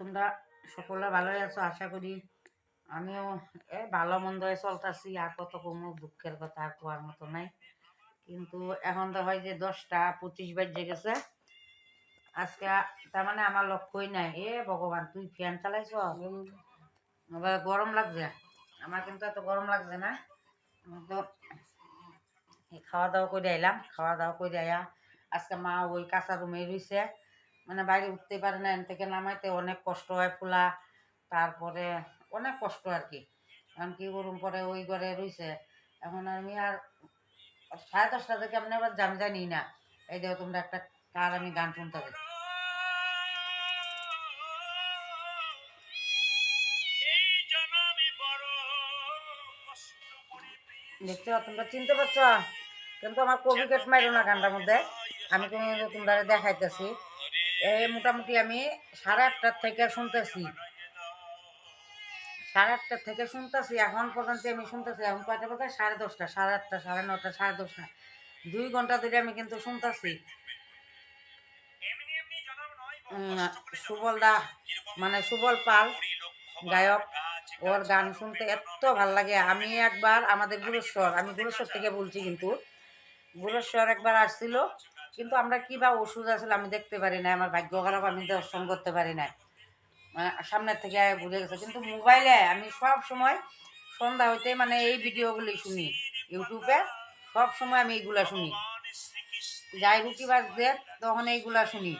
তোমরা সকলে ভালোই আছো আশা করি। আমিও ভালো মন্দ চলতেছি, আর কত কমু, দুঃখের কথা আর কোয়ার মতো নাই। কিন্তু এখন তো হয় যে 10টা 25 বাজে গেছে আজকে। তার মানে আমার লক্ষ্যই নাই। ভগবান, তুই ফ্যান চালাইছ? আবার গরম লাগছে। আমার কিন্তু এত গরম লাগছে না। তো খাওয়া দাওয়া করে আইলাম, খাওয়া দাওয়া করে আয়া আজকে মা ওই কাঁচা রুমে রইছে, মানে বাইরে উঠতে পারে না, এন থেকে নামাইতে অনেক কষ্ট হয়, ফুলা তারপরে অনেক কষ্ট আর কি। এখন কি করুম, পরে ওই ঘরে রইছে। এখন আমি আর 10:30 থেকে আপনি আবার জানি না। এই দেখো তোমরা একটা কার আমি গান শুনতে পাই, দেখছো তোমরা চিনতে পারছো? কিন্তু আমার কবি কেট মাইরো না গানটার মধ্যে, আমি কিন্তু তোমরা দেখাইতেছি। এই মোটামুটি আমি 8:30 থেকে শুনতেছি, 8:30 থেকে শুনতেছি এখন পর্যন্ত। আমি শুনতেছি এখন কয়টা বাজে, 10:30, 8:30, 9:30, 10:30, 2 ঘন্টা ধরে আমি কিন্তু শুনতেছি। সুবল দা, মানে সুবল পাল গায়ক, ওর গান শুনতে এত ভাল লাগে। আমি একবার আমাদের গুরেশ্বর, আমি গুরেশ্বর থেকে বলছি, কিন্তু গুরেশ্বর একবার আসছিল, কিন্তু আমরা কি বা ওষুধ আসলে আমি দেখতে পারি না, আমার ভাগ্য খারাপ, আমি দর্শন করতে পারি না। সামনের থেকে ঘুরে গেছে, কিন্তু মোবাইলে আমি সব সময় সন্ধ্যা হইতে মানে এই ভিডিওগুলি শুনি ইউটিউবে। সব সময় আমি এইগুলা শুনি, যাই রুটি বাজতে তখন এইগুলা শুনি।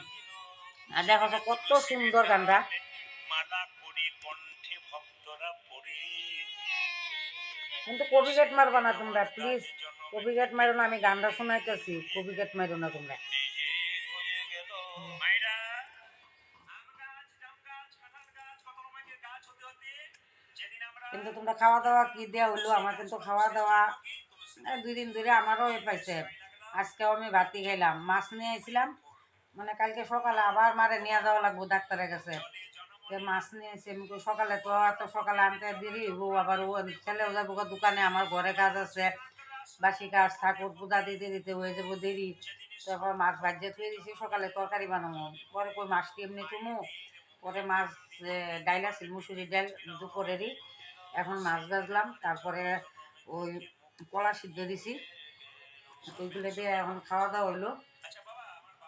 আর দেখো তো কত সুন্দর গানটা। কিন্তু কপি গেট মারবা না তোমরা, প্লিজ কপি গেট মারো না, আমি গানটা শোনাইতেছি, কপি গেট মারো না তোমরা। কিন্তু তোমরা খাওয়া দাওয়া কি দেওয়া হইলো? আমার কিন্তু খাওয়া দাওয়া 2 দিন ধরে আমারও পাইছে। আজকেও আমি ভাতি খাইলাম, মাছ নিয়ে আইছিলাম, মানে কালকে সকালে আবার মারে নিয়ে যাওয়া লাগবো ডাক্তারের কাছে। মাছ নিয়ে এসে আমি সকালে তো এত সকালে আনতে দেরি হইব, আবার ও ছেলেও যাবো দোকানে, আমার ঘরে কাজ আছে, বাসি কাজ, ঠাকুর পূজা দিতে দিতে হয়ে যাবো দেরি। তারপর মাছ ভাজিয়ে থুয়ে দিয়েছি, সকালে তরকারি বানাবো, পরে কই মাছটি এমনি চুমু, পরে মাছ ডাইল আছিল, মুসুরি ডাল দুপুরেরই, এখন মাছ ভাজলাম, তারপরে ওই কলা সিদ্ধ দিছি, ওইগুলো দিয়ে এখন খাওয়া দাওয়া হইলো।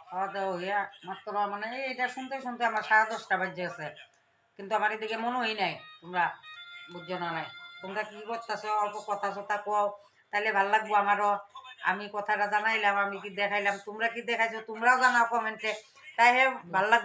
খাওয়া দাওয়া হইয়া মাত্র মানে এটা শুনতে শুনতে আমার 10:30 বাজে গেছে, কিন্তু আমার এদিকে মনে হয় নাই। তোমরা বুঝছো না নাই, তোমরা কি করতেছো? অল্প কথা সথা কও, তাহলে ভাল লাগবো আমারও। আমি কথাটা জানাইলাম, আমি কি দেখাইলাম, তোমরা কি দেখাইছো তোমরাও জানাও কমেন্টে, তাই ভাল লাগবে।